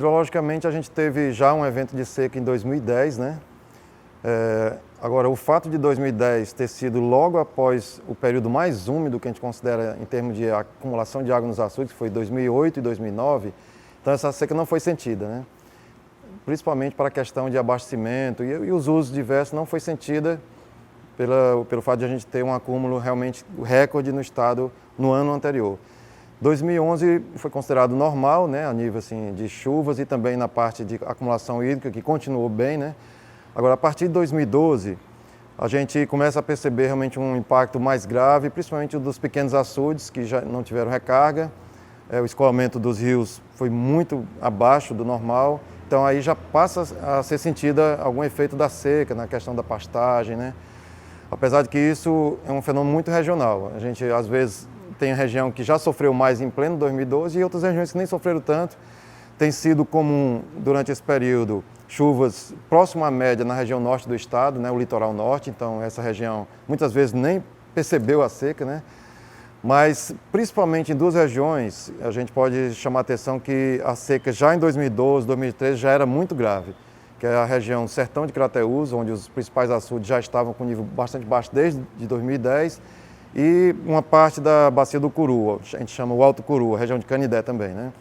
hidrologicamente a gente teve já um evento de seca em 2010, né? Agora, o fato de 2010 ter sido logo após o período mais úmido que a gente considera em termos de acumulação de água nos açudes, que foi 2008 e 2009, então essa seca não foi sentida, né? Principalmente para a questão de abastecimento e os usos diversos não foi sentida pelo fato de a gente ter um acúmulo realmente recorde no estado no ano anterior. 2011 foi considerado normal, né, a nível assim, de chuvas e também na parte de acumulação hídrica, que continuou bem, né? Agora, a partir de 2012, a gente começa a perceber realmente um impacto mais grave, principalmente dos pequenos açudes, que já não tiveram recarga. O escoamento dos rios foi muito abaixo do normal, então aí já passa a ser sentida algum efeito da seca, na questão da pastagem, né? Apesar de que isso é um fenômeno muito regional. A gente, às vezes, tem a região que já sofreu mais em pleno 2012 e outras regiões que nem sofreram tanto. Tem sido comum, durante esse período, chuvas próximo à média na região norte do estado, né, o litoral norte, então essa região muitas vezes nem percebeu a seca, né? Mas, principalmente em duas regiões, a gente pode chamar a atenção que a seca já em 2012, 2013 já era muito grave, que é a região Sertão de Crateús, onde os principais açudes já estavam com nível bastante baixo desde 2010, e uma parte da bacia do Curu, a gente chama o Alto Curu, a região de Canidé também, né?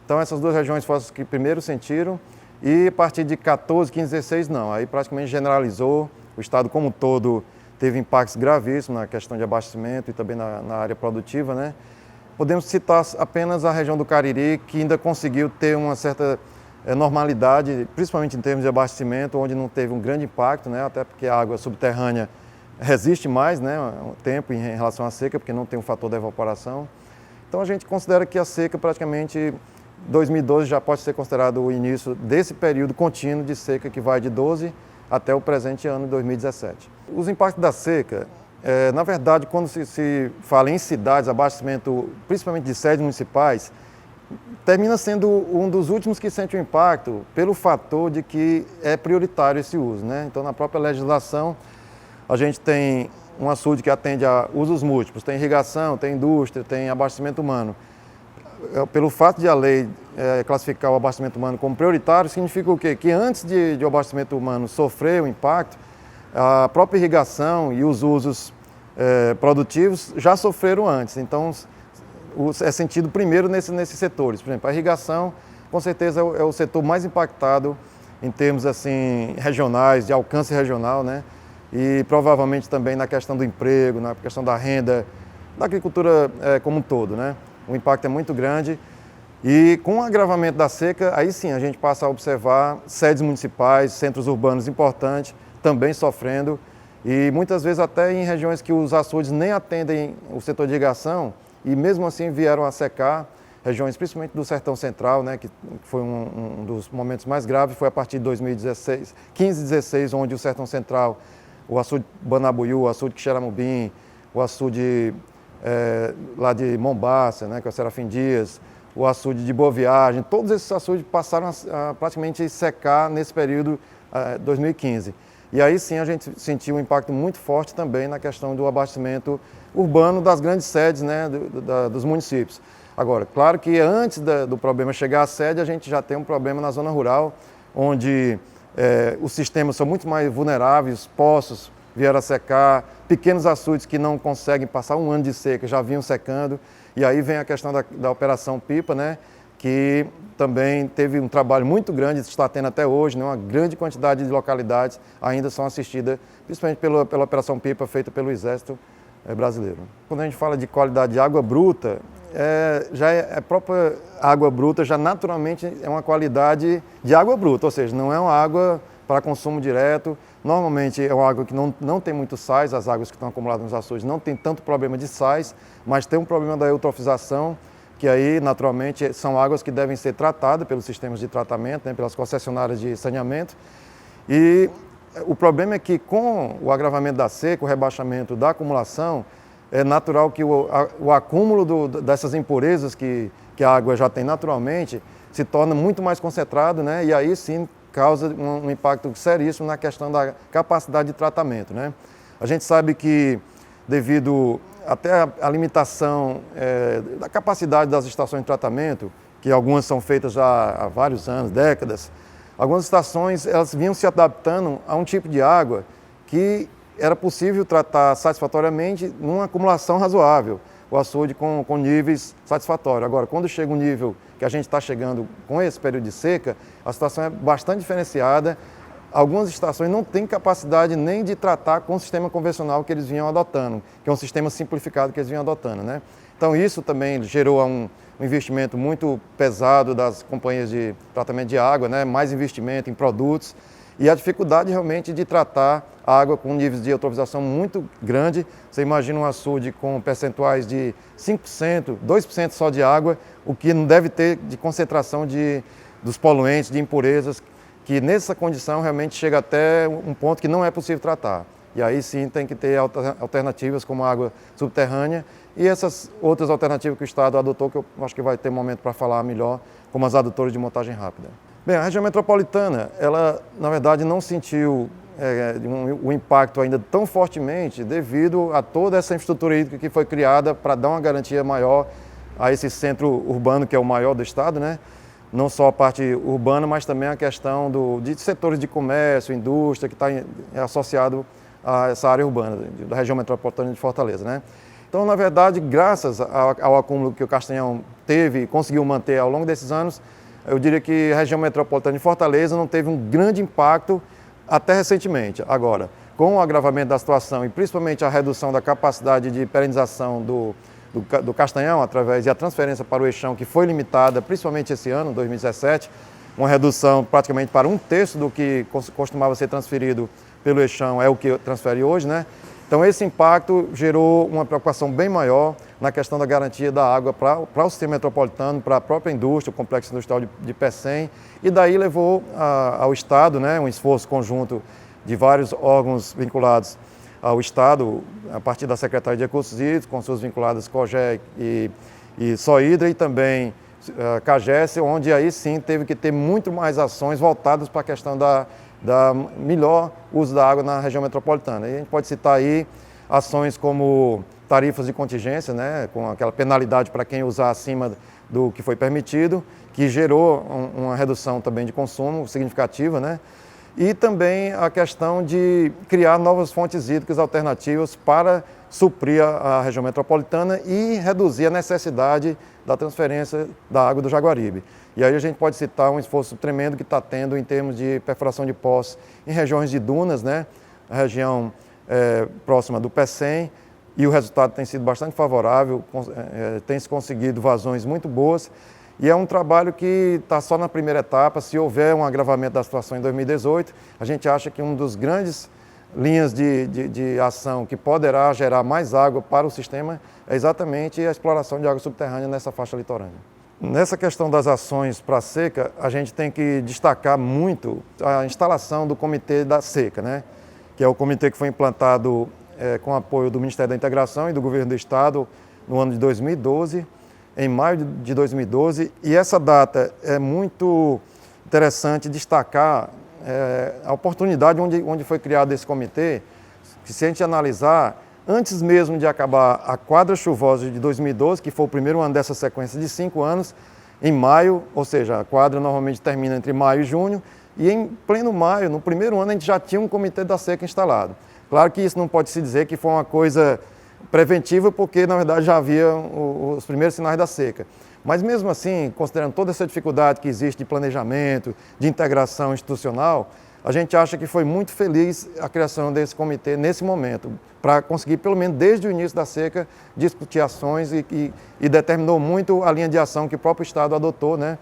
Então essas duas regiões foram as que primeiro sentiram, e a partir de 14, 15, 16 não, aí praticamente generalizou, o estado como um todo teve impactos gravíssimos na questão de abastecimento e também na área produtiva, né? Podemos citar apenas a região do Cariri, que ainda conseguiu ter uma certa normalidade, principalmente em termos de abastecimento, onde não teve um grande impacto, né? Até porque a água subterrânea resiste mais, né, um tempo em relação à seca, porque não tem o fator da evaporação. Então a gente considera que a seca praticamente 2012 já pode ser considerado o início desse período contínuo de seca que vai de 12 até o presente ano, 2017. Os impactos da seca, na verdade, quando se fala em cidades, abastecimento principalmente de sedes municipais, termina sendo um dos últimos que sente o impacto pelo fator de que é prioritário esse uso, né? Então, na própria legislação, a gente tem um açude que atende a usos múltiplos, tem irrigação, tem indústria, tem abastecimento humano. Pelo fato de a lei classificar o abastecimento humano como prioritário, significa o quê? Que antes de o abastecimento humano sofrer o impacto, a própria irrigação e os usos produtivos já sofreram antes. Então, é sentido primeiro nesses setores. Por exemplo, a irrigação, com certeza, é o setor mais impactado em termos assim, regionais, de alcance regional, né? E provavelmente também na questão do emprego, na questão da renda, da agricultura como um todo, né? O impacto é muito grande e com o agravamento da seca, aí sim a gente passa a observar sedes municipais, centros urbanos importantes também sofrendo e muitas vezes até em regiões que os açudes nem atendem o setor de irrigação e mesmo assim vieram a secar, regiões principalmente do Sertão Central, né, que foi um dos momentos mais graves, foi a partir de 2016, 15, 16, onde o Sertão Central, o açude Banabuiú, o açude Quixeramobim, o açude lá de Mombaça, né, que é o Serafim Dias, o açude de Boa Viagem, todos esses açudes passaram a praticamente secar nesse período 2015. E aí sim a gente sentiu um impacto muito forte também na questão do abastecimento urbano das grandes sedes, né, dos municípios. Agora, claro que antes do problema chegar à sede, a gente já tem um problema na zona rural, onde os sistemas são muito mais vulneráveis, poços vieram a secar, pequenos açudes que não conseguem passar um ano de seca já vinham secando, e aí vem a questão da operação Pipa, né, que também teve um trabalho muito grande, está tendo até hoje, né, uma grande quantidade de localidades ainda são assistidas, principalmente pela operação Pipa feita pelo Exército brasileiro. Quando a gente fala de qualidade de água bruta, a própria água bruta já naturalmente é uma qualidade de água bruta, ou seja, não é uma água para consumo direto. Normalmente é uma água que não tem muito sais, as águas que estão acumuladas nos açudes não tem tanto problema de sais, mas tem um problema da eutrofização, que aí naturalmente são águas que devem ser tratadas pelos sistemas de tratamento, né, pelas concessionárias de saneamento. E o problema é que com o agravamento da seca, o rebaixamento da acumulação, é natural que o acúmulo dessas impurezas que a água já tem naturalmente se torna muito mais concentrado, né? E aí sim causa um impacto seríssimo na questão da capacidade de tratamento, né? A gente sabe que devido até à limitação da capacidade das estações de tratamento, que algumas são feitas já há vários anos, décadas, algumas estações elas vinham se adaptando a um tipo de água que era possível tratar satisfatoriamente numa acumulação razoável, o açude com níveis satisfatórios. Agora, quando chega um nível que a gente está chegando com esse período de seca, a situação é bastante diferenciada. Algumas estações não têm capacidade nem de tratar com o sistema convencional que eles vinham adotando, que é um sistema simplificado que eles vinham adotando, né? Então isso também gerou um investimento muito pesado das companhias de tratamento de água, né? Mais investimento em produtos e a dificuldade realmente de tratar a água com níveis de eutrofização muito grande. Você imagina um açude com percentuais de 5%, 2% só de água, o que não deve ter de concentração dos poluentes, de impurezas, que nessa condição realmente chega até um ponto que não é possível tratar. E aí sim tem que ter alternativas como água subterrânea e essas outras alternativas que o Estado adotou, que eu acho que vai ter momento para falar melhor, como as adutoras de montagem rápida. Bem, a região metropolitana, ela na verdade não sentiu o impacto ainda tão fortemente devido a toda essa infraestrutura hídrica que foi criada para dar uma garantia maior a esse centro urbano que é o maior do estado, né? Não só a parte urbana, mas também a questão de setores de comércio, indústria, que está associado a essa área urbana da região metropolitana de Fortaleza, né? Então, na verdade, graças ao acúmulo que o Castanhão teve e conseguiu manter ao longo desses anos, eu diria que a região metropolitana de Fortaleza não teve um grande impacto até recentemente. Agora, com o agravamento da situação e principalmente a redução da capacidade de perenização do Castanhão, através da transferência para o Eixão, que foi limitada, principalmente esse ano, 2017, uma redução praticamente para 1/3 do que costumava ser transferido pelo Eixão, é o que transfere hoje, né? Então esse impacto gerou uma preocupação bem maior na questão da garantia da água para o sistema metropolitano, para a própria indústria, o complexo industrial de Pecém, e daí levou ao Estado, né, um esforço conjunto de vários órgãos vinculados ao Estado, a partir da Secretaria de Recursos Hídricos, com suas vinculadas COGÉ e Sohidra, e também CAGES, onde aí sim teve que ter muito mais ações voltadas para a questão da melhor uso da água na região metropolitana. E a gente pode citar aí ações como tarifas de contingência, né, com aquela penalidade para quem usar acima do que foi permitido, que gerou uma redução também de consumo significativa, né? E também a questão de criar novas fontes hídricas alternativas para suprir a região metropolitana e reduzir a necessidade da transferência da água do Jaguaribe. E aí a gente pode citar um esforço tremendo que está tendo em termos de perfuração de poços em regiões de dunas, né? A região próxima do Pecém, e o resultado tem sido bastante favorável, tem-se conseguido vazões muito boas. E é um trabalho que está só na primeira etapa. Se houver um agravamento da situação em 2018, a gente acha que uma das grandes linhas de ação que poderá gerar mais água para o sistema é exatamente a exploração de água subterrânea nessa faixa litorânea. Nessa questão das ações para a seca, a gente tem que destacar muito a instalação do Comitê da Seca, né? Que é o comitê que foi implantado com apoio do Ministério da Integração e do Governo do Estado no ano de 2012, em maio de 2012, e essa data é muito interessante destacar a oportunidade onde foi criado esse comitê, que se a gente analisar, antes mesmo de acabar a quadra chuvosa de 2012, que foi o primeiro ano dessa sequência de 5 anos, em maio, ou seja, a quadra normalmente termina entre maio e junho, e em pleno maio, no primeiro ano, a gente já tinha um comitê da seca instalado. Claro que isso não pode se dizer que foi uma coisa preventiva, porque na verdade já havia os primeiros sinais da seca. Mas mesmo assim, considerando toda essa dificuldade que existe de planejamento, de integração institucional, a gente acha que foi muito feliz a criação desse comitê nesse momento, para conseguir, pelo menos desde o início da seca, discutir ações e determinou muito a linha de ação que o próprio Estado adotou, né?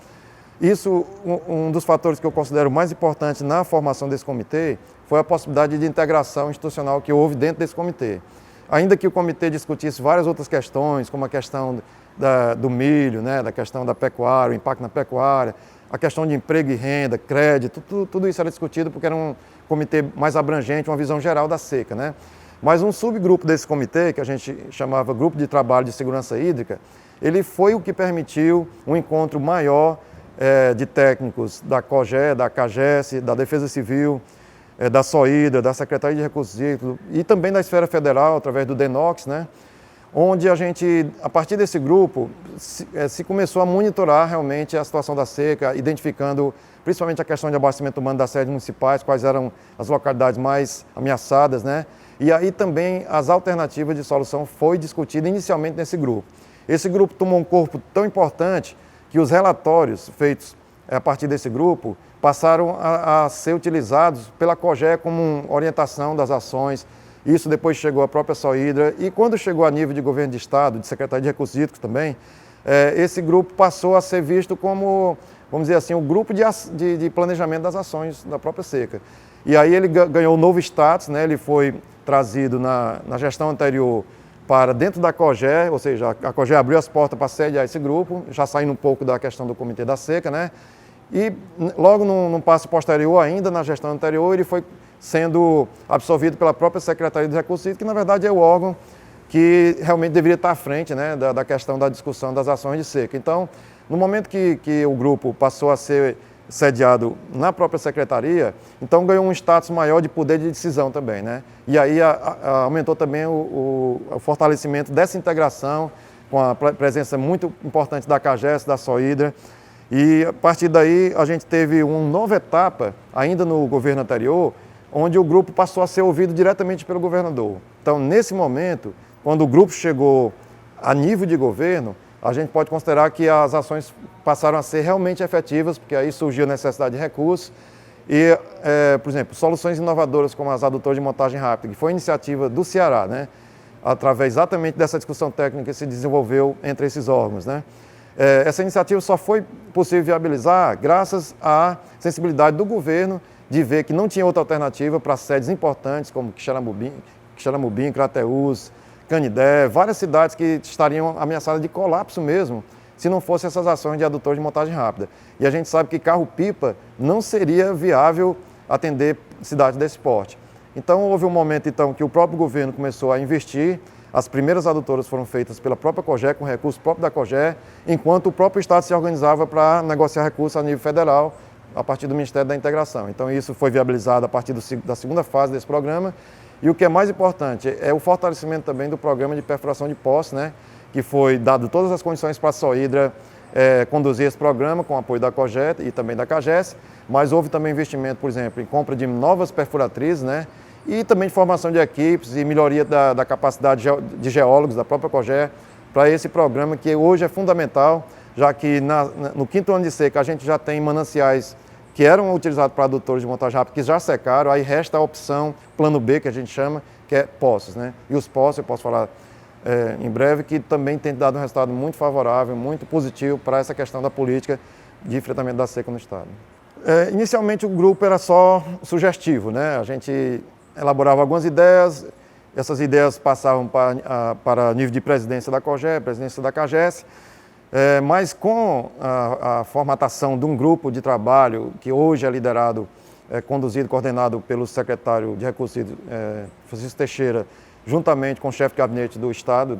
Isso, um dos fatores que eu considero mais importante na formação desse comitê foi a possibilidade de integração institucional que houve dentro desse comitê. Ainda que o comitê discutisse várias outras questões, como a questão do milho, né, da questão da pecuária, o impacto na pecuária, a questão de emprego e renda, crédito, tudo isso era discutido porque era um comitê mais abrangente, uma visão geral da seca, né? Mas um subgrupo desse comitê, que a gente chamava Grupo de Trabalho de Segurança Hídrica, ele foi o que permitiu um encontro maior de técnicos da COGÉ, da CAGES, da Defesa Civil, da Sohidra, da Secretaria de Recursos Hídricos e também da esfera federal, através do DENOX, né? onde a gente, a partir desse grupo, se começou a monitorar realmente a situação da seca, identificando principalmente a questão de abastecimento humano das sedes municipais, quais eram as localidades mais ameaçadas, né? E aí também as alternativas de solução foi discutida inicialmente nesse grupo. Esse grupo tomou um corpo tão importante que os relatórios feitos a partir desse grupo passaram a ser utilizados pela COGE como orientação das ações. Isso depois chegou à própria Sohidra e quando chegou a nível de governo de estado, de Secretaria de Recursos Hídricos também, esse grupo passou a ser visto como, vamos dizer assim, o grupo de planejamento das ações da própria seca. E aí ele ganhou um novo status, né? Ele foi trazido na gestão anterior para dentro da COGE, ou seja, a COGE abriu as portas para sediar esse grupo, já saindo um pouco da questão do Comitê da Seca, né? E logo num passo posterior ainda, na gestão anterior, ele foi sendo absorvido pela própria Secretaria de Recursos Hídricos, que na verdade é o órgão que realmente deveria estar à frente, né, da questão da discussão das ações de seca. Então, no momento que o grupo passou a ser sediado na própria secretaria, então ganhou um status maior de poder de decisão também, né? E aí aumentou também o fortalecimento dessa integração com a presença muito importante da CAGES, da Sohidra. E a partir daí a gente teve uma nova etapa, ainda no governo anterior, onde o grupo passou a ser ouvido diretamente pelo governador. Então, nesse momento, quando o grupo chegou a nível de governo, a gente pode considerar que as ações passaram a ser realmente efetivas, porque aí surgiu a necessidade de recursos e, por exemplo, soluções inovadoras como as adutoras de montagem rápida, que foi iniciativa do Ceará, né? Através exatamente dessa discussão técnica que se desenvolveu entre esses órgãos, né? Essa iniciativa só foi possível viabilizar graças à sensibilidade do governo de ver que não tinha outra alternativa para sedes importantes como Quixeramobim, Crateús, Canidé, várias cidades que estariam ameaçadas de colapso mesmo, se não fossem essas ações de adutores de montagem rápida. E a gente sabe que carro-pipa não seria viável atender cidades desse porte. Então houve um momento então, que o próprio governo começou a investir, as primeiras adutoras foram feitas pela própria COGE, com recursos próprios da COGE, enquanto o próprio Estado se organizava para negociar recursos a nível federal, a partir do Ministério da Integração. Então isso foi viabilizado a partir da segunda fase desse programa. E o que é mais importante é o fortalecimento também do programa de perfuração de poços, né? Que foi dado todas as condições para a Sohidra conduzir esse programa com apoio da COGE e também da CAGES, mas houve também investimento, por exemplo, em compra de novas perfuratrizes, né? E também de formação de equipes e melhoria da capacidade de geólogos da própria COGE para esse programa que hoje é fundamental, já que no quinto ano de seca a gente já tem mananciais que eram utilizados para adutores de montagem rápida, que já secaram, aí resta a opção plano B, que a gente chama, que é poços, né? E os poços, eu posso falar em breve, que também tem dado um resultado muito favorável, muito positivo para essa questão da política de enfrentamento da seca no estado. Inicialmente o grupo era só sugestivo, né? A gente elaborava algumas ideias, essas ideias passavam para nível de presidência da COGE, presidência da CAGES, mas com a formatação de um grupo de trabalho que hoje é liderado, conduzido, coordenado pelo secretário de Recursos Hídricos, Francisco Teixeira, juntamente com o chefe de gabinete do Estado,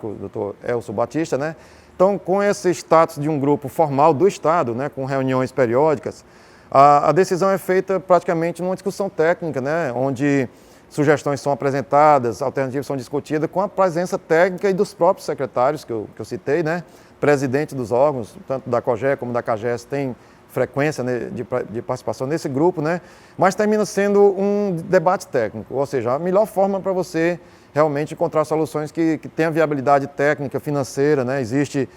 o doutor Elcio Batista, né? Então, com esse status de um grupo formal do Estado, né, com reuniões periódicas, a decisão é feita praticamente numa discussão técnica, né, onde sugestões são apresentadas, alternativas são discutidas com a presença técnica e dos próprios secretários que eu citei, né, presidente dos órgãos, tanto da COGE como da CAGES, tem frequência, né, de participação nesse grupo, né, mas termina sendo um debate técnico, ou seja, a melhor forma para você realmente encontrar soluções que tenham viabilidade técnica, financeira, né, existe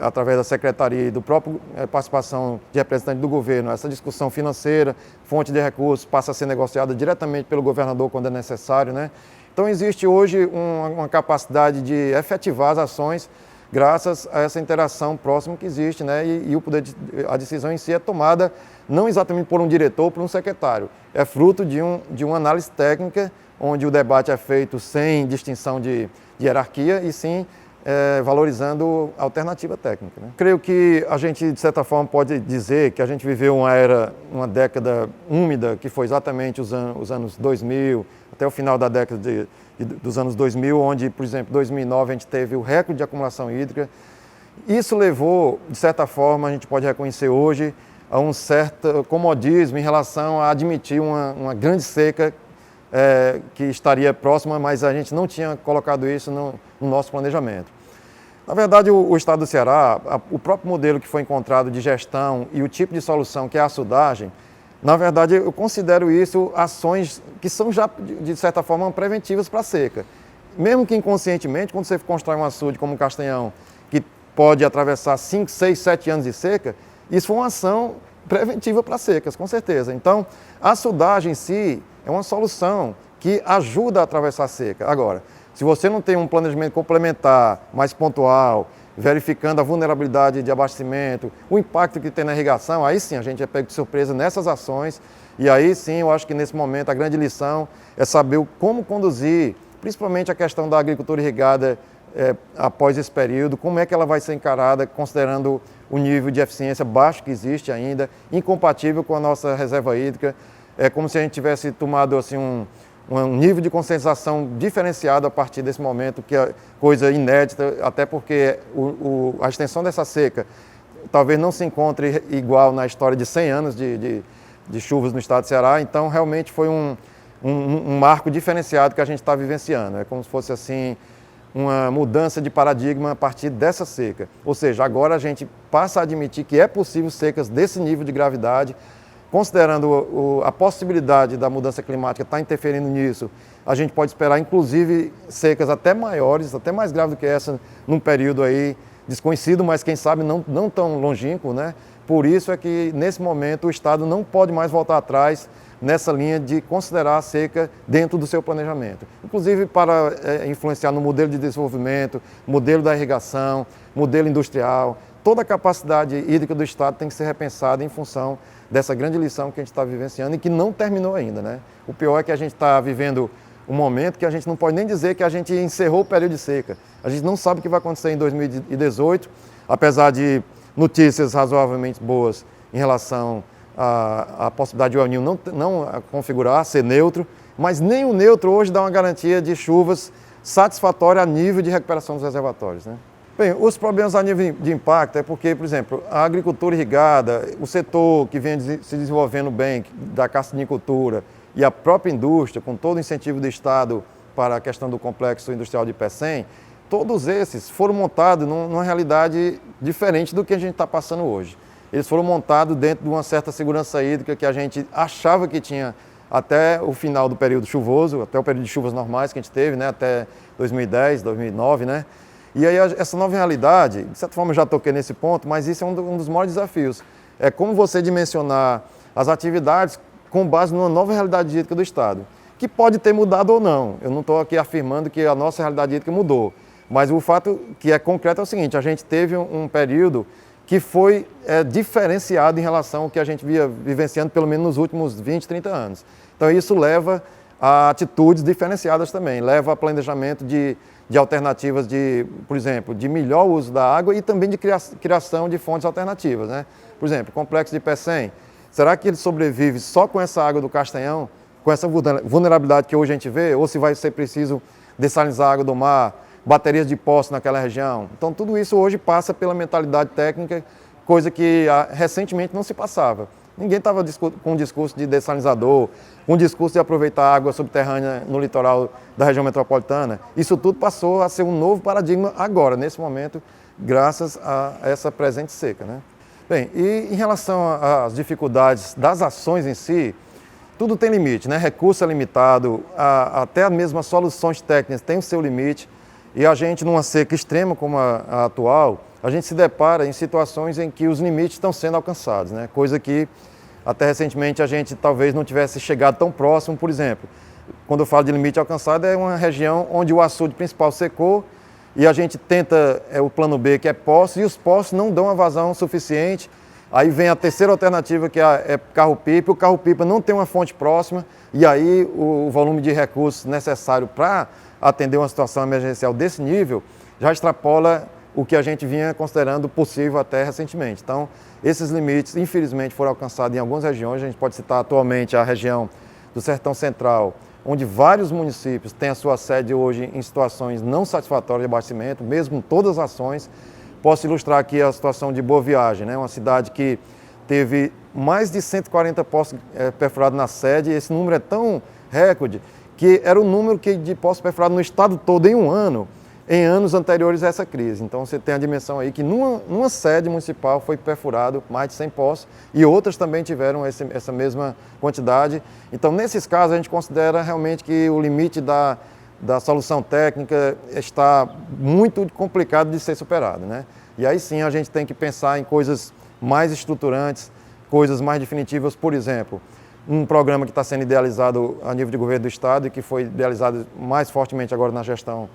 através da secretaria e do próprio participação de representantes do governo, essa discussão financeira, fonte de recursos, passa a ser negociada diretamente pelo governador quando é necessário, né? Então existe hoje uma capacidade de efetivar as ações graças a essa interação próxima que existe, né? E o poder a decisão em si é tomada não exatamente por um diretor ou por um secretário, é fruto de uma análise técnica onde o debate é feito sem distinção de hierarquia e sim valorizando a alternativa técnica, né? Creio que a gente, de certa forma, pode dizer que a gente viveu uma década úmida, que foi exatamente os anos 2000, até o final da década dos anos 2000, onde, por exemplo, em 2009 a gente teve o recorde de acumulação hídrica. Isso levou, de certa forma, a gente pode reconhecer hoje, a um certo comodismo em relação a admitir uma grande seca que estaria próxima, mas a gente não tinha colocado isso no nosso planejamento. Na verdade, o Estado do Ceará, o próprio modelo que foi encontrado de gestão e o tipo de solução que é a açudagem, na verdade, eu considero isso ações que são já, de certa forma, preventivas para a seca. Mesmo que inconscientemente, quando você constrói um açude como o Castanhão, que pode atravessar 5, 6, 7 anos de seca, isso foi uma ação preventiva para secas, com certeza. Então, a açudagem em si é uma solução que ajuda a atravessar a seca. Agora, se você não tem um planejamento complementar, mais pontual, verificando a vulnerabilidade de abastecimento, o impacto que tem na irrigação, aí sim a gente é pego de surpresa nessas ações. E aí sim eu acho que nesse momento a grande lição é saber como conduzir, principalmente a questão da agricultura irrigada após esse período, como é que ela vai ser encarada, considerando o nível de eficiência baixo que existe ainda, incompatível com a nossa reserva hídrica. É como se a gente tivesse tomado assim, um nível de conscientização diferenciado a partir desse momento, que é coisa inédita, até porque a extensão dessa seca talvez não se encontre igual na história de 100 anos de chuvas no estado de Ceará. Então, realmente foi um marco diferenciado que a gente está vivenciando. É como se fosse assim uma mudança de paradigma a partir dessa seca. Ou seja, agora a gente passa a admitir que é possível secas desse nível de gravidade. Considerando a possibilidade da mudança climática estar interferindo nisso, a gente pode esperar, inclusive, secas até maiores, até mais graves do que essa, num período aí desconhecido, mas quem sabe não tão longínquo, né? Por isso é que, nesse momento, o Estado não pode mais voltar atrás nessa linha de considerar a seca dentro do seu planejamento. Inclusive para influenciar no modelo de desenvolvimento, modelo da irrigação, modelo industrial. Toda a capacidade hídrica do Estado tem que ser repensada em função dessa grande lição que a gente está vivenciando e que não terminou ainda, né? O pior é que a gente está vivendo um momento que a gente não pode nem dizer que a gente encerrou o período de seca. A gente não sabe o que vai acontecer em 2018, apesar de notícias razoavelmente boas em relação à possibilidade de o El Niño não configurar, ser neutro, mas nem o neutro hoje dá uma garantia de chuvas satisfatória a nível de recuperação dos reservatórios, né? Bem, os problemas a nível de impacto é porque, por exemplo, a agricultura irrigada, o setor que vem se desenvolvendo bem, da cassinicultura e a própria indústria, com todo o incentivo do Estado para a questão do complexo industrial de Pecém, todos esses foram montados numa realidade diferente do que a gente está passando hoje. Eles foram montados dentro de uma certa segurança hídrica que a gente achava que tinha até o final do período chuvoso, até o período de chuvas normais que a gente teve, né, até 2010, 2009, né? E aí essa nova realidade, de certa forma eu já toquei nesse ponto, mas isso é um dos maiores desafios. É como você dimensionar as atividades com base numa nova realidade hídrica do Estado, que pode ter mudado ou não. Eu não estou aqui afirmando que a nossa realidade hídrica mudou, mas o fato que é concreto é o seguinte: a gente teve um período que foi diferenciado em relação ao que a gente via vivenciando pelo menos nos últimos 20, 30 anos. Então isso leva a atitudes diferenciadas também, leva a planejamento de alternativas por exemplo, de melhor uso da água e também de criação de fontes alternativas, né? Por exemplo, o complexo de Pecém, será que ele sobrevive só com essa água do Castanhão, com essa vulnerabilidade que hoje a gente vê, ou se vai ser preciso dessalinizar a água do mar, baterias de poços naquela região? Então tudo isso hoje passa pela mentalidade técnica, coisa que recentemente não se passava. Ninguém estava com um discurso de dessalinizador, com um discurso de aproveitar a água subterrânea no litoral da região metropolitana. Isso tudo passou a ser um novo paradigma agora, nesse momento, graças a essa presente seca, né? Bem, e em relação às dificuldades das ações em si, tudo tem limite, né? Recurso é limitado, até as mesmas soluções técnicas têm o seu limite, e a gente, numa seca extrema como a atual, a gente se depara em situações em que os limites estão sendo alcançados, né? Coisa que até recentemente a gente talvez não tivesse chegado tão próximo. Por exemplo, quando eu falo de limite alcançado, é uma região onde o açude principal secou e a gente tenta o plano B, que é poços, e os poços não dão a vazão suficiente. Aí vem a terceira alternativa, que é carro-pipa. O carro-pipa não tem uma fonte próxima e aí o volume de recursos necessário para atender uma situação emergencial desse nível já extrapola o que a gente vinha considerando possível até recentemente. Então, esses limites, infelizmente, foram alcançados em algumas regiões. A gente pode citar atualmente a região do Sertão Central, onde vários municípios têm a sua sede hoje em situações não satisfatórias de abastecimento, mesmo com todas as ações. Posso ilustrar aqui a situação de Boa Viagem, né? Uma cidade que teve mais de 140 poços perfurados na sede, e esse número é tão recorde que era o número de poços perfurados no estado todo em um ano, em anos anteriores a essa crise. Então você tem a dimensão aí que numa sede municipal foi perfurado mais de 100 poços e outras também tiveram essa mesma quantidade. Então nesses casos a gente considera realmente que o limite da solução técnica está muito complicado de ser superado, né? E aí sim a gente tem que pensar em coisas mais estruturantes, coisas mais definitivas, por exemplo, um programa que está sendo idealizado a nível de governo do estado e que foi idealizado mais fortemente agora na gestão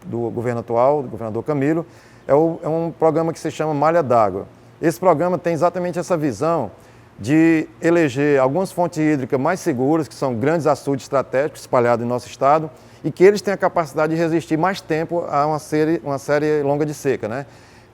do governo atual, do governador Camilo, é um programa que se chama Malha d'Água. Esse programa tem exatamente essa visão de eleger algumas fontes hídricas mais seguras, que são grandes açudes estratégicos espalhados em nosso estado, e que eles têm a capacidade de resistir mais tempo a uma série longa de seca, né?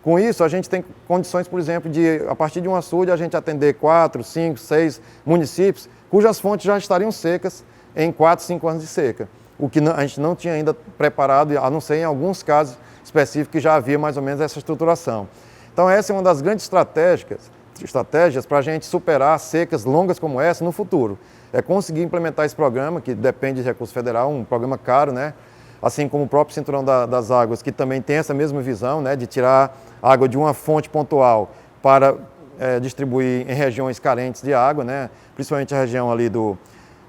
Com isso, a gente tem condições, por exemplo, de, a partir de um açude, a gente atender 4, 5, 6 municípios, cujas fontes já estariam secas em 4, 5 anos de seca. O que a gente não tinha ainda preparado, a não ser em alguns casos específicos que já havia mais ou menos essa estruturação. Então essa é uma das grandes estratégias para a gente superar secas longas como essa no futuro. É conseguir implementar esse programa, que depende de recurso federal, um programa caro, né? Assim como o próprio Cinturão das Águas, que também tem essa mesma visão, né? De tirar água de uma fonte pontual para distribuir em regiões carentes de água, né? Principalmente a região ali do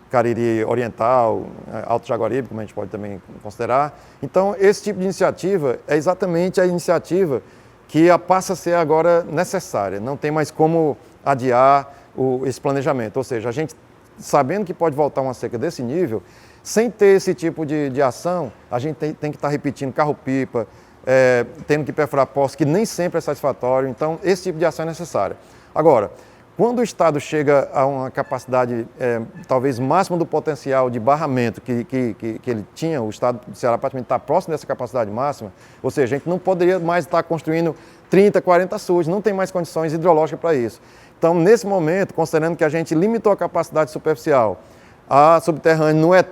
Cariri Oriental, Alto Jaguaribe, como a gente pode também considerar. Então, esse tipo de iniciativa é exatamente a iniciativa que passa a ser agora necessária. Não tem mais como adiar esse planejamento. Ou seja, a gente, sabendo que pode voltar uma seca desse nível, sem ter esse tipo de ação, a gente tem que estar repetindo carro-pipa, tendo que perfurar poços, que nem sempre é satisfatório. Então, esse tipo de ação é necessária. Agora, quando o Estado chega a uma capacidade, talvez máxima do potencial de barramento que ele tinha, o Estado do Ceará praticamente está próximo dessa capacidade máxima, ou seja, a gente não poderia mais estar construindo 30, 40 açudes, não tem mais condições hidrológicas para isso. Então, nesse momento, considerando que a gente limitou a capacidade superficial, a subterrânea não é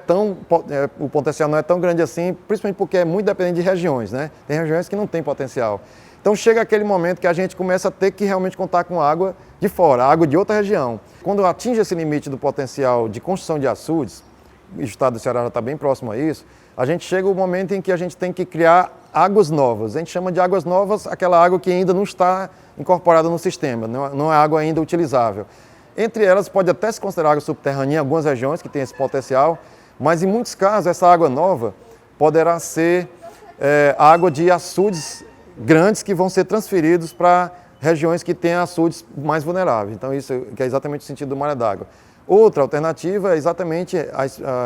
o potencial não é tão grande assim, principalmente porque é muito dependente de regiões, né? Tem regiões que não têm potencial. Então chega aquele momento que a gente começa a ter que realmente contar com água de fora, água de outra região. Quando atinge esse limite do potencial de construção de açudes, o estado do Ceará já está bem próximo a isso, a gente chega o momento em que a gente tem que criar águas novas. A gente chama de águas novas aquela água que ainda não está incorporada no sistema, não é água ainda utilizável. Entre elas pode até se considerar água subterrânea em algumas regiões que tem esse potencial, mas em muitos casos essa água nova poderá ser água de açudes grandes que vão ser transferidos para regiões que têm açudes mais vulneráveis. Então isso que é exatamente o sentido do Malha d'Água. Outra alternativa é exatamente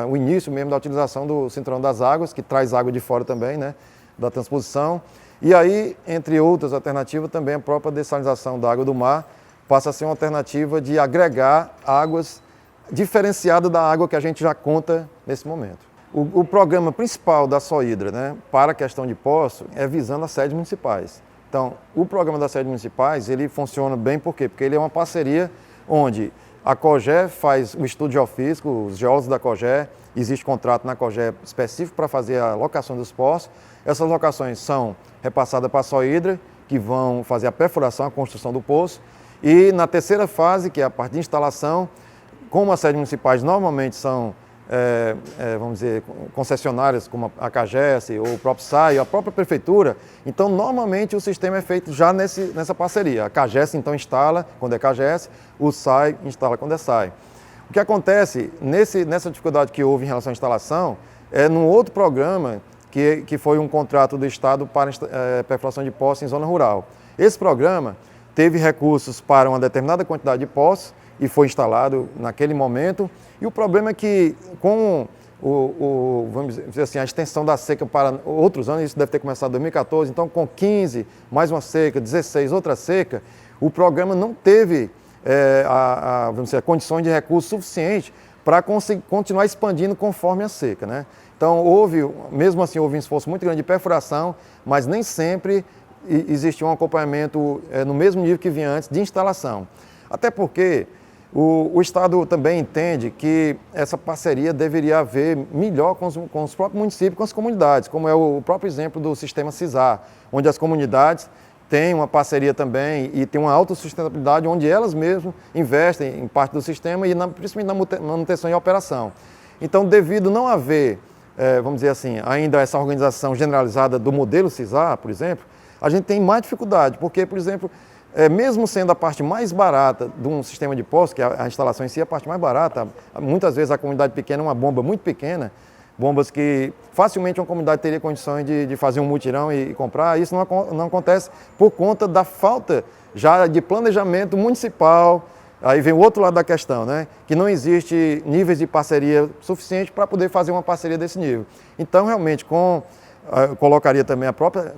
o início mesmo da utilização do Cinturão das Águas, que traz água de fora também, né, da transposição. E aí, entre outras alternativas, também a própria dessalinização da água do mar passa a ser uma alternativa de agregar águas diferenciadas da água que a gente já conta nesse momento. O programa principal da Sohidra, né, para a questão de poço é visando as sedes municipais. Então, o programa das sedes municipais, ele funciona bem por quê? Porque ele é uma parceria onde a COGÉ faz o estudo geofísico, os geólogos da COGÉ, existe contrato na COGÉ específico para fazer a locação dos poços. Essas locações são repassadas para a Sohidra, que vão fazer a perfuração, a construção do poço. E na terceira fase, que é a parte de instalação, como as sedes municipais normalmente são vamos dizer, concessionárias como a CAGES ou o próprio SAI, a própria prefeitura, então normalmente o sistema é feito já nessa parceria. A CAGES então instala quando é CAGES, o SAI instala quando é SAI. O que acontece nessa dificuldade que houve em relação à instalação é num outro programa que foi um contrato do Estado para perfuração de poços em zona rural. Esse programa teve recursos para uma determinada quantidade de poços e foi instalado naquele momento. E o problema é que com vamos dizer assim, a extensão da seca para outros anos, isso deve ter começado em 2014, então com 15, mais uma seca, 16, outra seca, o programa não teve vamos dizer, condições de recurso suficiente para continuar expandindo conforme a seca, né? Então mesmo assim houve um esforço muito grande de perfuração, mas nem sempre existiu um acompanhamento no mesmo nível que vinha antes de instalação. Até porque o Estado também entende que essa parceria deveria haver melhor com os próprios municípios, com as comunidades, como é o próprio exemplo do sistema CISAR, onde as comunidades têm uma parceria também e têm uma autossustentabilidade, onde elas mesmas investem em parte do sistema e principalmente na manutenção e operação. Então, devido não haver, vamos dizer assim, ainda essa organização generalizada do modelo CISAR, por exemplo, a gente tem mais dificuldade, porque, por exemplo, mesmo sendo a parte mais barata de um sistema de poço, que a instalação em si é a parte mais barata, muitas vezes a comunidade pequena é uma bomba muito pequena, bombas que facilmente uma comunidade teria condições de fazer um mutirão e comprar. Isso não acontece por conta da falta já de planejamento municipal. Aí vem o outro lado da questão, né? Que não existe níveis de parceria suficiente para poder fazer uma parceria desse nível. Então, realmente, eu colocaria também a própria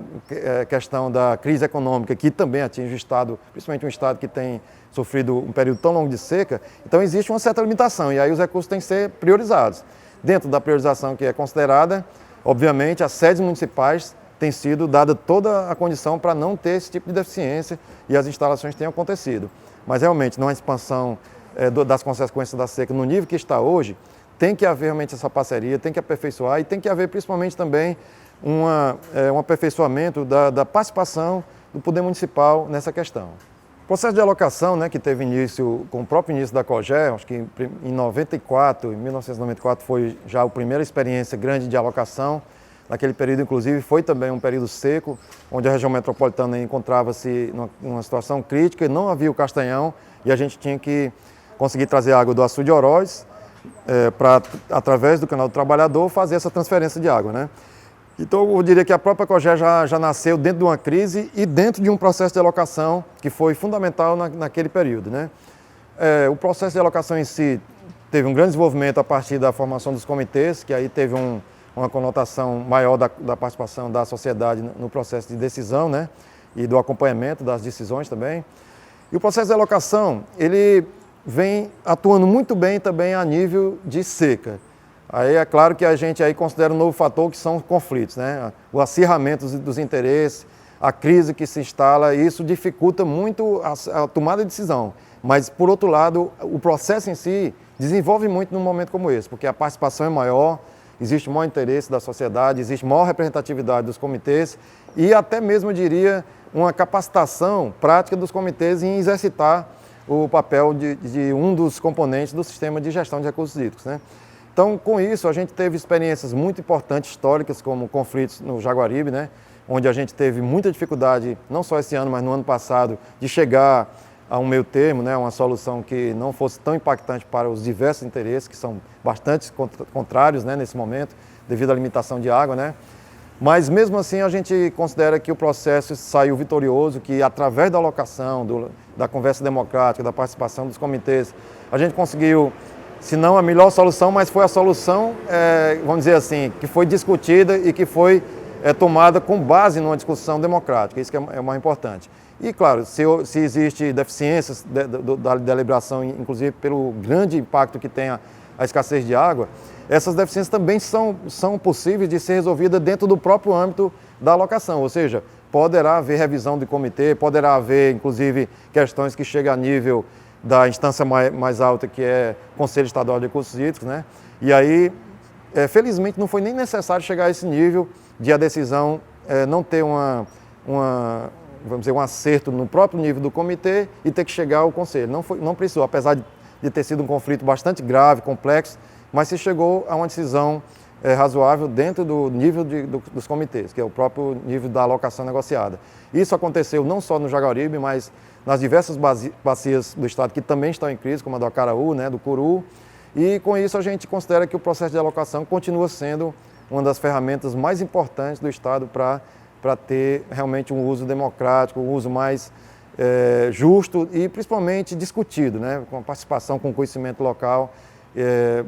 questão da crise econômica, que também atinge o Estado, principalmente um Estado que tem sofrido um período tão longo de seca. Então, existe uma certa limitação e aí os recursos têm que ser priorizados. Dentro da priorização que é considerada, obviamente, as sedes municipais têm sido dada toda a condição para não ter esse tipo de deficiência e as instalações tenham acontecido. Mas, realmente, numa expansão das consequências da seca no nível que está hoje, tem que haver realmente essa parceria, tem que aperfeiçoar e tem que haver, principalmente, também um aperfeiçoamento da participação do Poder Municipal nessa questão. O processo de alocação, né, que teve início com o próprio início da COGER, acho que em 1994 foi já a primeira experiência grande de alocação. Naquele período, inclusive, foi também um período seco, onde a região metropolitana encontrava-se numa situação crítica e não havia o Castanhão, e a gente tinha que conseguir trazer água do Açude de Oroz para, através do Canal do Trabalhador, fazer essa transferência de água, né? Então, eu diria que a própria COGER já nasceu dentro de uma crise e dentro de um processo de alocação que foi fundamental naquele período, né? O processo de alocação em si teve um grande desenvolvimento a partir da formação dos comitês, que aí teve uma conotação maior da participação da sociedade no processo de decisão, né? E do acompanhamento das decisões também. E o processo de alocação, ele vem atuando muito bem também a nível de seca. Aí é claro que a gente aí considera um novo fator que são os conflitos, né? O acirramento dos interesses, a crise que se instala, e isso dificulta muito a tomada de decisão. Mas, por outro lado, o processo em si desenvolve muito num momento como esse, porque a participação é maior, existe maior interesse da sociedade, existe maior representatividade dos comitês e até mesmo, eu diria, uma capacitação prática dos comitês em exercitar o papel de um dos componentes do sistema de gestão de recursos hídricos, né? Então, com isso, a gente teve experiências muito importantes, históricas, como conflitos no Jaguaribe, né? Onde a gente teve muita dificuldade, não só esse ano, mas no ano passado, de chegar a um meio termo, né? Uma solução que não fosse tão impactante para os diversos interesses, que são bastante contrários, né, nesse momento, devido à limitação de água, né? Mas, mesmo assim, a gente considera que o processo saiu vitorioso, que através da alocação, da conversa democrática, da participação dos comitês, a gente conseguiu, se não a melhor solução, mas foi a solução, vamos dizer assim, que foi discutida e que foi tomada com base numa discussão democrática. Isso que é o mais importante. E, claro, se existe deficiências da deliberação, inclusive pelo grande impacto que tem a escassez de água, essas deficiências também são possíveis de ser resolvidas dentro do próprio âmbito da alocação, ou seja, poderá haver revisão de comitê, poderá haver, inclusive, questões que chegam a nível da instância mais alta, que é o Conselho Estadual de Recursos Hídricos, né? E aí, felizmente, não foi nem necessário chegar a esse nível de a decisão não ter vamos dizer, um acerto no próprio nível do comitê e ter que chegar ao Conselho. Não precisou, apesar de ter sido um conflito bastante grave, complexo, mas se chegou a uma decisão razoável dentro do nível dos comitês, que é o próprio nível da alocação negociada. Isso aconteceu não só no Jaguaribe, mas nas diversas bacias do estado que também estão em crise, como a do Acaraú, né, do Curu, e com isso a gente considera que o processo de alocação continua sendo uma das ferramentas mais importantes do estado para ter realmente um uso democrático, um uso mais justo e principalmente discutido, né, com a participação, com o conhecimento local,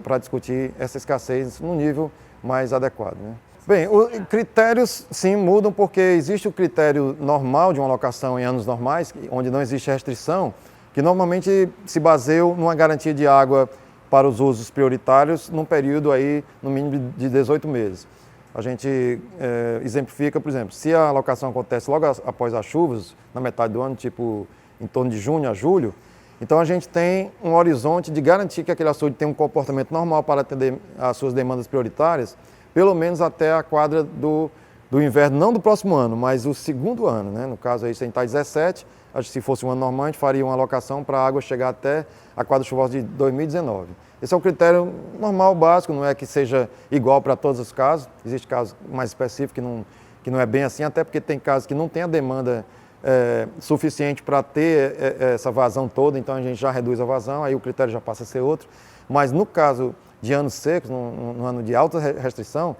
para discutir essa escassez no nível mais adequado, né. Bem, os critérios sim mudam porque existe o critério normal de uma alocação em anos normais, onde não existe restrição, que normalmente se baseia numa garantia de água para os usos prioritários num período aí no mínimo de 18 meses. A gente exemplifica, por exemplo, se a alocação acontece logo após as chuvas, na metade do ano, tipo em torno de junho a julho, então a gente tem um horizonte de garantir que aquele açude tem um comportamento normal para atender às suas demandas prioritárias, pelo menos até a quadra do do inverno, não do próximo ano, mas o segundo ano, né? No caso aí, se a gente está em 17, acho que se fosse um ano normal, a gente faria uma alocação para a água chegar até a quadra chuvosa de 2019. Esse é um critério normal, básico, não é que seja igual para todos os casos. Existe casos mais específicos que não é bem assim, até porque tem casos que não tem a demanda suficiente para ter essa vazão toda, então a gente já reduz a vazão, aí o critério já passa a ser outro. Mas no caso de anos secos, no ano de alta restrição,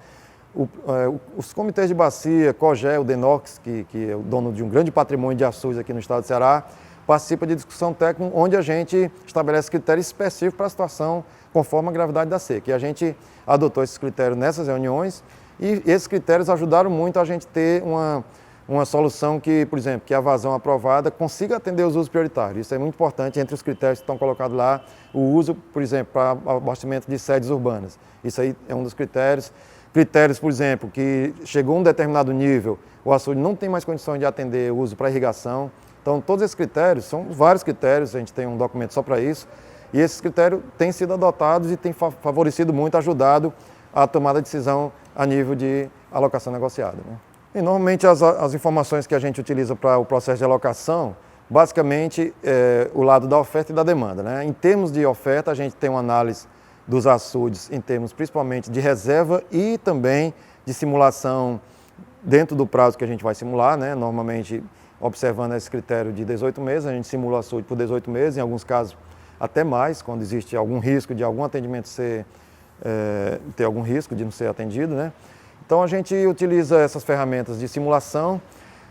os comitês de bacia, COGÉ, o DENOX, que é o dono de um grande patrimônio de açudes aqui no estado do Ceará, participa de discussão técnica onde a gente estabelece critérios específicos para a situação conforme a gravidade da seca. E a gente adotou esses critérios nessas reuniões e esses critérios ajudaram muito a gente ter uma solução que, por exemplo, que a vazão aprovada consiga atender os usos prioritários. Isso é muito importante entre os critérios que estão colocados lá, o uso, por exemplo, para abastecimento de sedes urbanas. Isso aí é um dos critérios. Critérios, por exemplo, que chegou a um determinado nível, o açude não tem mais condições de atender o uso para irrigação. Então, todos esses critérios, são vários critérios, a gente tem um documento só para isso, e esses critérios têm sido adotados e têm favorecido muito, ajudado a tomada de decisão a nível de alocação negociada, né? E normalmente as informações que a gente utiliza para o processo de alocação, basicamente o lado da oferta e da demanda, né? Em termos de oferta, a gente tem uma análise dos açudes em termos principalmente de reserva e também de simulação dentro do prazo que a gente vai simular, né? Normalmente, observando esse critério de 18 meses, a gente simula o açude por 18 meses, em alguns casos até mais, quando existe algum risco de algum atendimento ter algum risco de não ser atendido, né? Então a gente utiliza essas ferramentas de simulação.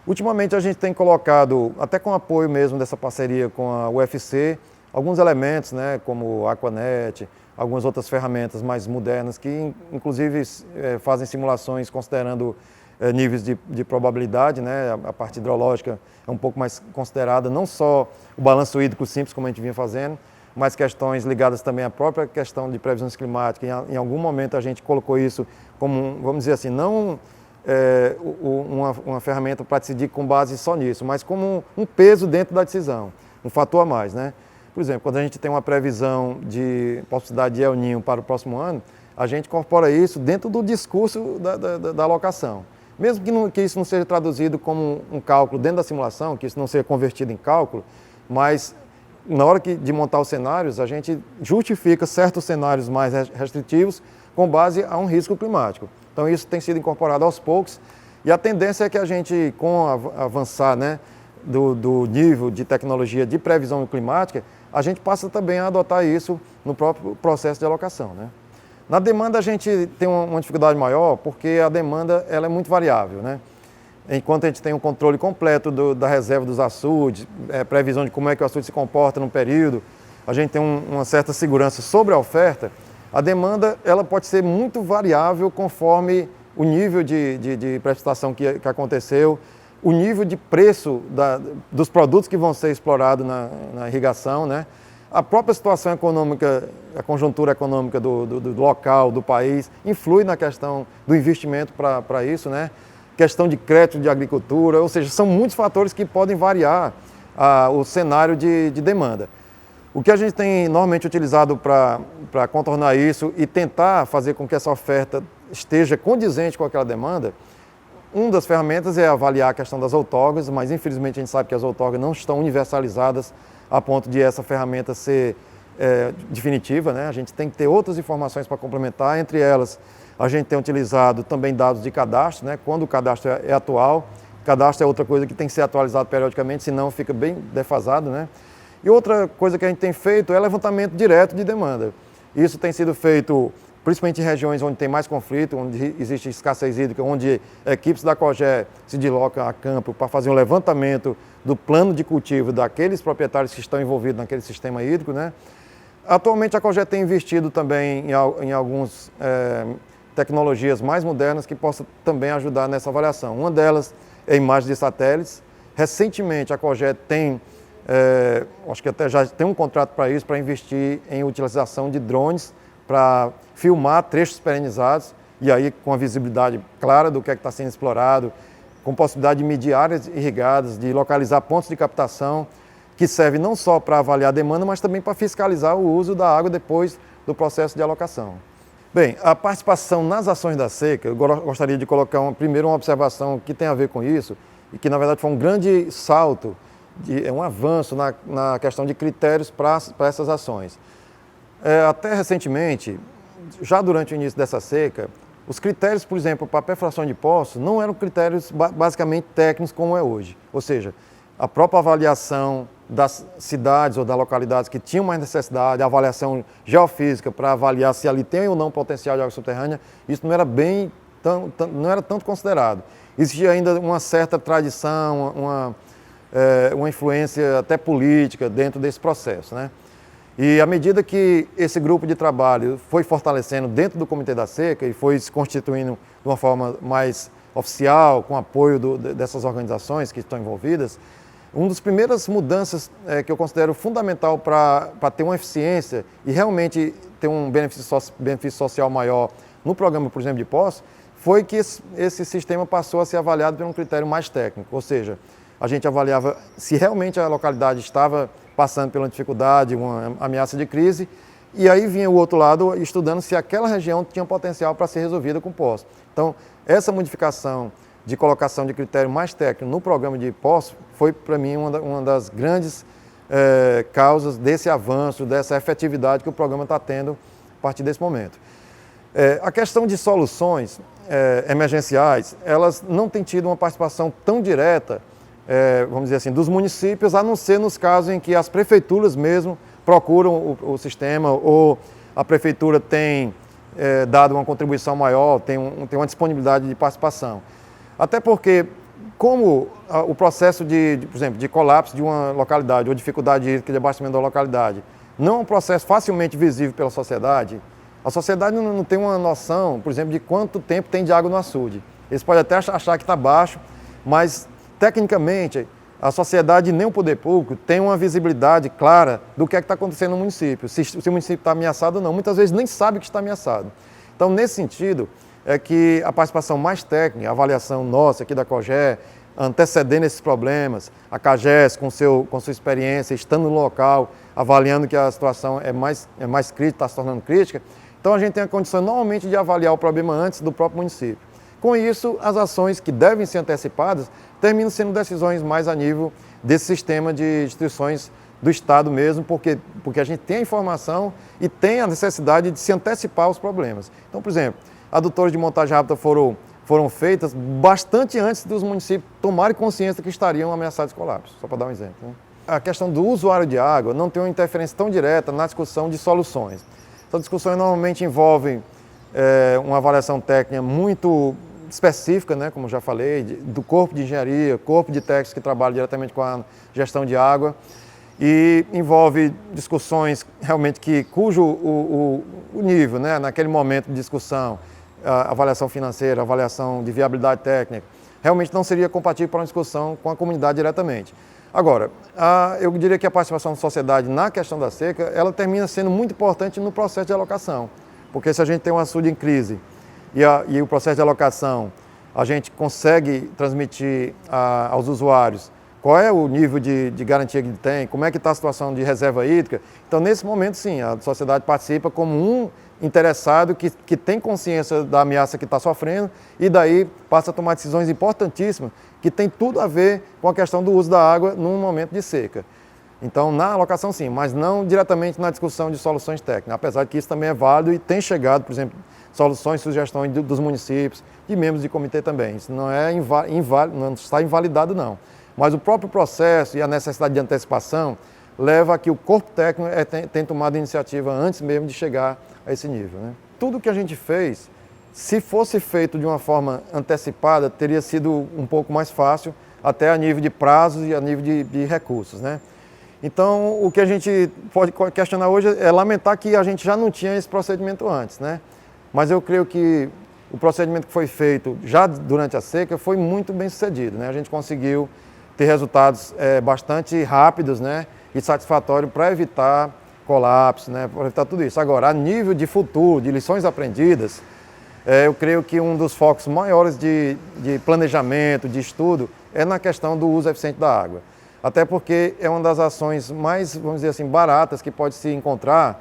Ultimamente a gente tem colocado, até com apoio mesmo dessa parceria com a UFC, alguns elementos, né, como o Aquanet, algumas outras ferramentas mais modernas que inclusive fazem simulações considerando níveis de probabilidade, né? A parte hidrológica é um pouco mais considerada, não só o balanço hídrico simples, como a gente vinha fazendo, mas questões ligadas também à própria questão de previsões climáticas. Em algum momento a gente colocou isso como, vamos dizer assim, não uma ferramenta para decidir com base só nisso, mas como um peso dentro da decisão, um fator a mais, né? Por exemplo, quando a gente tem uma previsão de possibilidade de El Niño para o próximo ano, a gente incorpora isso dentro do discurso da alocação. Mesmo que isso não seja traduzido como um cálculo dentro da simulação, que isso não seja convertido em cálculo, mas na hora de montar os cenários, a gente justifica certos cenários mais restritivos com base a um risco climático. Então isso tem sido incorporado aos poucos e a tendência é que a gente, com o avançar, né, do nível de tecnologia de previsão climática, a gente passa também a adotar isso no próprio processo de alocação, né? Na demanda a gente tem uma dificuldade maior porque a demanda ela é muito variável, né? Enquanto a gente tem um controle completo da reserva dos açudes, previsão de como é que o açude se comporta num período, a gente tem uma certa segurança sobre a oferta, a demanda ela pode ser muito variável conforme o nível de precipitação que aconteceu, o nível de preço dos produtos que vão ser explorados na irrigação, né? A própria situação econômica, a conjuntura econômica do local, do país, influi na questão do investimento para isso, né? Questão de crédito de agricultura, ou seja, são muitos fatores que podem variar o cenário de demanda. O que a gente tem normalmente utilizado para contornar isso e tentar fazer com que essa oferta esteja condizente com aquela demanda, uma das ferramentas é avaliar a questão das outorgas, mas infelizmente a gente sabe que as outorgas não estão universalizadas a ponto de essa ferramenta ser definitiva, né? A gente tem que ter outras informações para complementar, entre elas a gente tem utilizado também dados de cadastro, né? Quando o cadastro é atual, cadastro é outra coisa que tem que ser atualizado periodicamente, senão fica bem defasado, né? E outra coisa que a gente tem feito é levantamento direto de demanda. Isso tem sido feito principalmente em regiões onde tem mais conflito, onde existe escassez hídrica, onde equipes da COGÉ se deslocam a campo para fazer um levantamento do plano de cultivo daqueles proprietários que estão envolvidos naquele sistema hídrico, né? Atualmente a COGÉ tem investido também em algumas tecnologias mais modernas que possam também ajudar nessa avaliação. Uma delas é imagens de satélites. Recentemente a COGÉ tem, acho que até já tem um contrato para isso, para investir em utilização de drones para filmar trechos perenizados e aí com a visibilidade clara do que é que está sendo explorado, com possibilidade de medir áreas irrigadas, de localizar pontos de captação, que serve não só para avaliar a demanda, mas também para fiscalizar o uso da água depois do processo de alocação. Bem, a participação nas ações da seca, eu gostaria de colocar primeiro uma observação que tem a ver com isso, e que na verdade foi um grande salto, um avanço na questão de critérios para essas ações. Até recentemente, já durante o início dessa seca, os critérios, por exemplo, para a perfuração de poços, não eram critérios basicamente técnicos como é hoje. Ou seja, a própria avaliação das cidades ou das localidades que tinham mais necessidade, a avaliação geofísica para avaliar se ali tem ou não potencial de água subterrânea, isso não era não era tanto considerado. Existia ainda uma certa tradição, uma influência até política dentro desse processo, né? E à medida que esse grupo de trabalho foi fortalecendo dentro do Comitê da Seca e foi se constituindo de uma forma mais oficial, com apoio dessas organizações que estão envolvidas, uma das primeiras mudanças que eu considero fundamental para ter uma eficiência e realmente ter um benefício social maior no programa, por exemplo, de poços, foi que esse sistema passou a ser avaliado por um critério mais técnico, ou seja, a gente avaliava se realmente a localidade estava passando pela dificuldade, uma ameaça de crise, e aí vinha o outro lado estudando se aquela região tinha potencial para ser resolvida com poços. Então, essa modificação de colocação de critério mais técnico no programa de poços foi, para mim, uma das grandes causas desse avanço, dessa efetividade que o programa está tendo a partir desse momento. A questão de soluções emergenciais, elas não têm tido uma participação tão direta, vamos dizer assim, dos municípios, a não ser nos casos em que as prefeituras mesmo procuram o sistema ou a prefeitura tem dado uma contribuição maior, tem uma disponibilidade de participação. Até porque, como o processo por exemplo, de colapso de uma localidade ou dificuldade hídrica de abastecimento da localidade não é um processo facilmente visível pela sociedade, a sociedade não tem uma noção, por exemplo, de quanto tempo tem de água no açude. Eles podem até achar que está baixo, mas tecnicamente, a sociedade e nem o poder público tem uma visibilidade clara do que é que está acontecendo no município, se o município está ameaçado ou não. Muitas vezes nem sabe que está ameaçado. Então, nesse sentido, é que a participação mais técnica, a avaliação nossa aqui da COGÉ, antecedendo esses problemas, a CAGES com sua experiência, estando no local, avaliando que a situação é mais crítica, está se tornando crítica, então a gente tem a condição normalmente de avaliar o problema antes do próprio município. Com isso, as ações que devem ser antecipadas terminam sendo decisões mais a nível desse sistema de instituições do Estado mesmo, porque a gente tem a informação e tem a necessidade de se antecipar aos problemas. Então, por exemplo, adutoras de montagem rápida foram feitas bastante antes dos municípios tomarem consciência que estariam ameaçados de colapso, só para dar um exemplo, né? A questão do usuário de água não tem uma interferência tão direta na discussão de soluções. Essas discussões normalmente envolvem uma avaliação técnica muito específica, né, como já falei, do corpo de engenharia, corpo de técnicos que trabalham diretamente com a gestão de água, e envolve discussões realmente cujo o nível, né, naquele momento de discussão, a avaliação financeira, a avaliação de viabilidade técnica, realmente não seria compatível para uma discussão com a comunidade diretamente. Agora, eu diria que a participação da sociedade na questão da seca, ela termina sendo muito importante no processo de alocação, porque se a gente tem um açude em crise e o processo de alocação, a gente consegue transmitir aos usuários qual é o nível de garantia que ele tem, como é que está a situação de reserva hídrica. Então, nesse momento, sim, a sociedade participa como um interessado que tem consciência da ameaça que está sofrendo e daí passa a tomar decisões importantíssimas que tem tudo a ver com a questão do uso da água num momento de seca. Então, na alocação, sim, mas não diretamente na discussão de soluções técnicas, apesar de que isso também é válido e tem chegado, por exemplo, soluções, sugestões dos municípios, de membros de comitê também. Isso não não está invalidado, não. Mas o próprio processo e a necessidade de antecipação leva a que o corpo técnico tenha tomado iniciativa antes mesmo de chegar a esse nível, né? Tudo que a gente fez, se fosse feito de uma forma antecipada, teria sido um pouco mais fácil, até a nível de prazos e a nível de recursos, né? Então, o que a gente pode questionar hoje é lamentar que a gente já não tinha esse procedimento antes, né? Mas eu creio que o procedimento que foi feito já durante a seca foi muito bem sucedido, né? A gente conseguiu ter resultados bastante rápidos, né? E satisfatórios para evitar colapso, né? Para evitar tudo isso. Agora, a nível de futuro, de lições aprendidas, eu creio que um dos focos maiores de planejamento, de estudo, é na questão do uso eficiente da água. Até porque é uma das ações mais, vamos dizer assim, baratas que pode se encontrar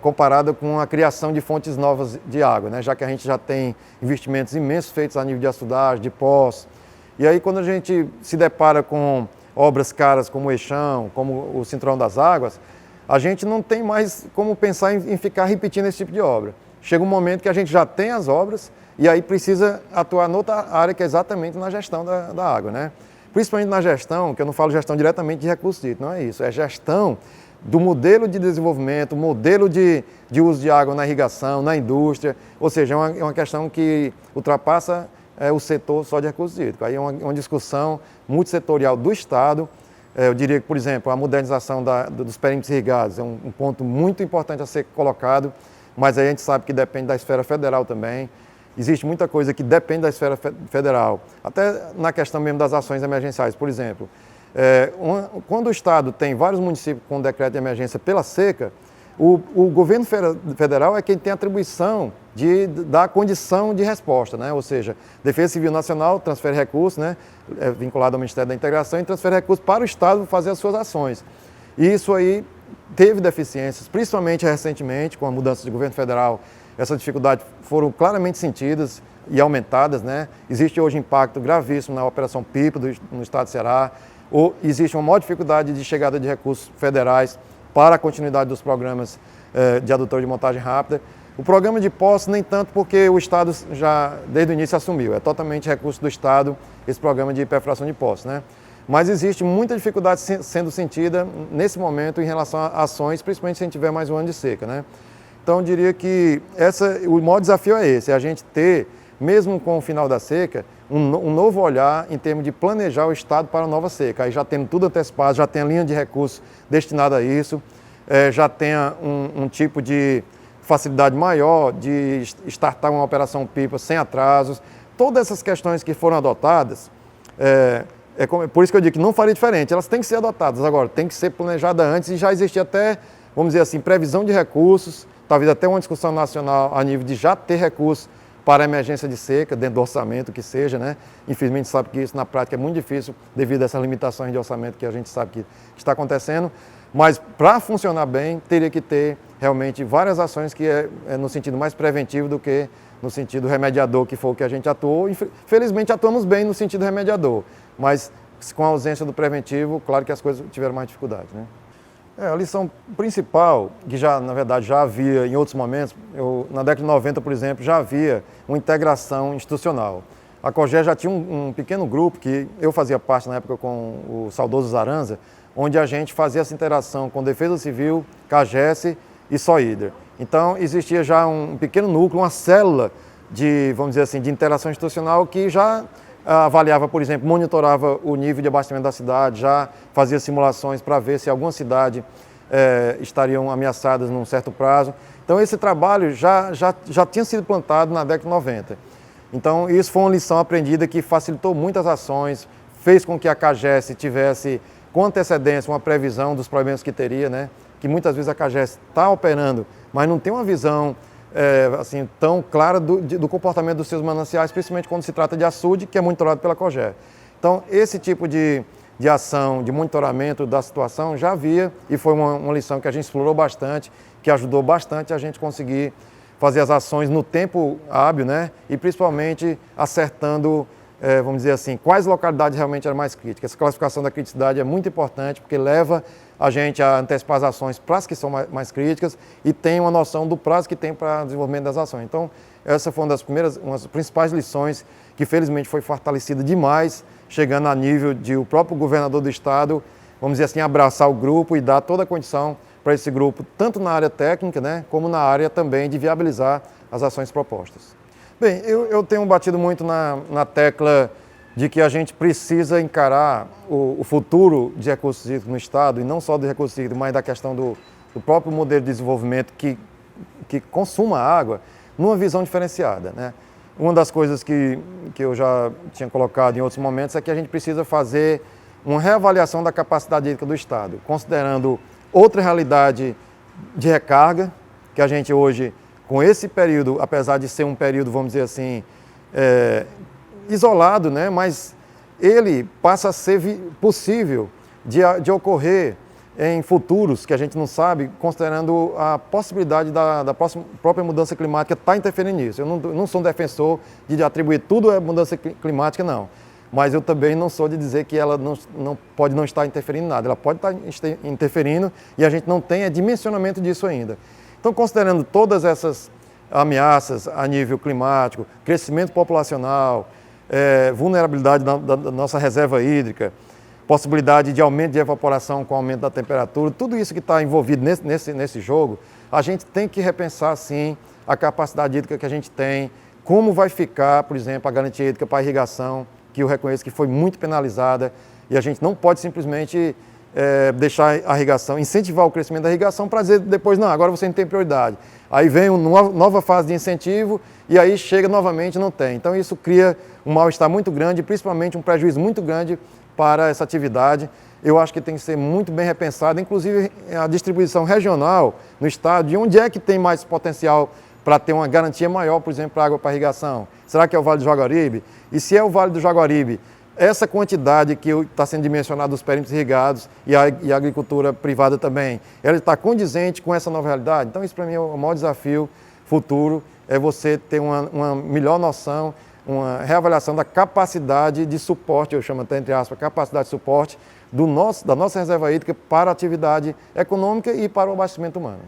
comparada com a criação de fontes novas de água, né? Já que a gente já tem investimentos imensos feitos a nível de açudagem, de poços. E aí quando a gente se depara com obras caras como o Eixão, como o Cinturão das Águas, a gente não tem mais como pensar em ficar repetindo esse tipo de obra. Chega um momento que a gente já tem as obras e aí precisa atuar noutra área que é exatamente na gestão da água, né? Principalmente na gestão, que eu não falo gestão diretamente de recursos hídricos, não é isso, é gestão do modelo de desenvolvimento, modelo de uso de água na irrigação, na indústria, ou seja, é uma questão que ultrapassa o setor só de recursos hídricos. Aí é uma discussão multissetorial do Estado. Eu diria que, por exemplo, a modernização dos perímetros irrigados é um ponto muito importante a ser colocado, mas aí a gente sabe que depende da esfera federal também. Existe muita coisa que depende da esfera federal, até na questão mesmo das ações emergenciais. Por exemplo, quando o Estado tem vários municípios com decreto de emergência pela seca, o governo federal é quem tem a atribuição de dar condição de resposta, né? Ou seja, Defesa Civil Nacional transfere recursos, né? Vinculado ao Ministério da Integração, e transfere recursos para o Estado fazer as suas ações. E isso aí teve deficiências, principalmente recentemente, com a mudança de governo federal. Essas dificuldades foram claramente sentidas e aumentadas, né? Existe hoje impacto gravíssimo na Operação Pipa no estado de Ceará, ou existe uma maior dificuldade de chegada de recursos federais para a continuidade dos programas de adutor de montagem rápida. O programa de poços, nem tanto, porque o Estado já, desde o início, assumiu. É totalmente recurso do Estado esse programa de perfuração de poços, né? Mas existe muita dificuldade sendo sentida nesse momento em relação a ações, principalmente se a gente tiver mais um ano de seca, né? Então, eu diria que o maior desafio é esse, é a gente ter, mesmo com o final da seca, um novo olhar em termos de planejar o Estado para a nova seca. Aí já tendo tudo antecipado, já tem a linha de recursos destinada a isso, já tenha um tipo de facilidade maior de startar uma operação pipa sem atrasos. Todas essas questões que foram adotadas, por isso que eu digo que não faria diferente, elas têm que ser adotadas. Agora, tem que ser planejada antes e já existia até, vamos dizer assim, previsão de recursos, talvez até uma discussão nacional a nível de já ter recursos para a emergência de seca, dentro do orçamento que seja, né? Infelizmente sabe que isso na prática é muito difícil devido a essas limitações de orçamento que a gente sabe que está acontecendo, mas para funcionar bem teria que ter realmente várias ações que é no sentido mais preventivo do que no sentido remediador, que foi o que a gente atuou. Felizmente atuamos bem no sentido remediador, mas com a ausência do preventivo, claro que as coisas tiveram mais dificuldade, né? A lição principal, que já, na verdade, já havia em outros momentos, na década de 90, por exemplo, já havia uma integração institucional. A COGÉ já tinha um pequeno grupo, que eu fazia parte na época com o saudoso Zaranza, onde a gente fazia essa interação com Defesa Civil, CAGES e SOHIDRA. Então, existia já um pequeno núcleo, uma célula de, vamos dizer assim, de interação institucional que já avaliava, por exemplo, monitorava o nível de abastecimento da cidade, já fazia simulações para ver se alguma cidade estariam ameaçadas num certo prazo. Então, esse trabalho já tinha sido plantado na década de 90. Então, isso foi uma lição aprendida que facilitou muitas ações, fez com que a CAGES tivesse, com antecedência, uma previsão dos problemas que teria, né? Que muitas vezes a CAGES está operando, mas não tem uma visão assim, tão clara do comportamento dos seus mananciais, principalmente quando se trata de açude, que é monitorado pela COGÉ. Então, esse tipo de ação, de monitoramento da situação já havia, e foi uma lição que a gente explorou bastante, que ajudou bastante a gente conseguir fazer as ações no tempo hábil, né? E principalmente acertando, vamos dizer assim, quais localidades realmente eram mais críticas. Essa classificação da criticidade é muito importante, porque leva a gente a antecipar as ações para as que são mais críticas e tem uma noção do prazo que tem para o desenvolvimento das ações. Então, essa foi uma das principais lições que felizmente foi fortalecida demais, chegando a nível de o próprio governador do estado, vamos dizer assim, abraçar o grupo e dar toda a condição para esse grupo, tanto na área técnica, né, como na área também de viabilizar as ações propostas. Bem, eu tenho batido muito na tecla de que a gente precisa encarar o futuro de recursos hídricos no Estado, e não só de recursos hídricos, mas da questão do próprio modelo de desenvolvimento que consuma água, numa visão diferenciada, né? Uma das coisas que eu já tinha colocado em outros momentos é que a gente precisa fazer uma reavaliação da capacidade hídrica do Estado, considerando outra realidade de recarga, que a gente hoje, com esse período, apesar de ser um período, vamos dizer assim, isolado, né? Mas ele passa a ser possível de ocorrer em futuros que a gente não sabe, considerando a possibilidade da própria mudança climática estar interferindo nisso. Eu não sou um defensor de atribuir tudo à mudança climática, não. Mas eu também não sou de dizer que ela não pode não estar interferindo em nada. Ela pode estar interferindo e a gente não tem dimensionamento disso ainda. Então, considerando todas essas ameaças a nível climático, crescimento populacional, vulnerabilidade da nossa reserva hídrica, possibilidade de aumento de evaporação com aumento da temperatura, tudo isso que está envolvido nesse jogo, a gente tem que repensar, sim, a capacidade hídrica que a gente tem, como vai ficar, por exemplo, a garantia hídrica para a irrigação, que eu reconheço que foi muito penalizada, e a gente não pode simplesmente deixar a irrigação, incentivar o crescimento da irrigação para dizer depois, não, agora você não tem prioridade. Aí vem uma nova fase de incentivo e aí chega novamente e não tem. Então isso cria um mal-estar muito grande, principalmente um prejuízo muito grande para essa atividade. Eu acho que tem que ser muito bem repensada, inclusive a distribuição regional no estado, de onde é que tem mais potencial para ter uma garantia maior, por exemplo, para água para irrigação. Será que é o Vale do Jaguaribe? E se é o Vale do Jaguaribe, essa quantidade que está sendo dimensionada dos perímetros irrigados e a agricultura privada também, ela está condizente com essa nova realidade? Então isso para mim é o maior desafio futuro, é você ter uma melhor noção, uma reavaliação da capacidade de suporte, eu chamo até entre aspas, capacidade de suporte da nossa reserva hídrica para a atividade econômica e para o abastecimento humano.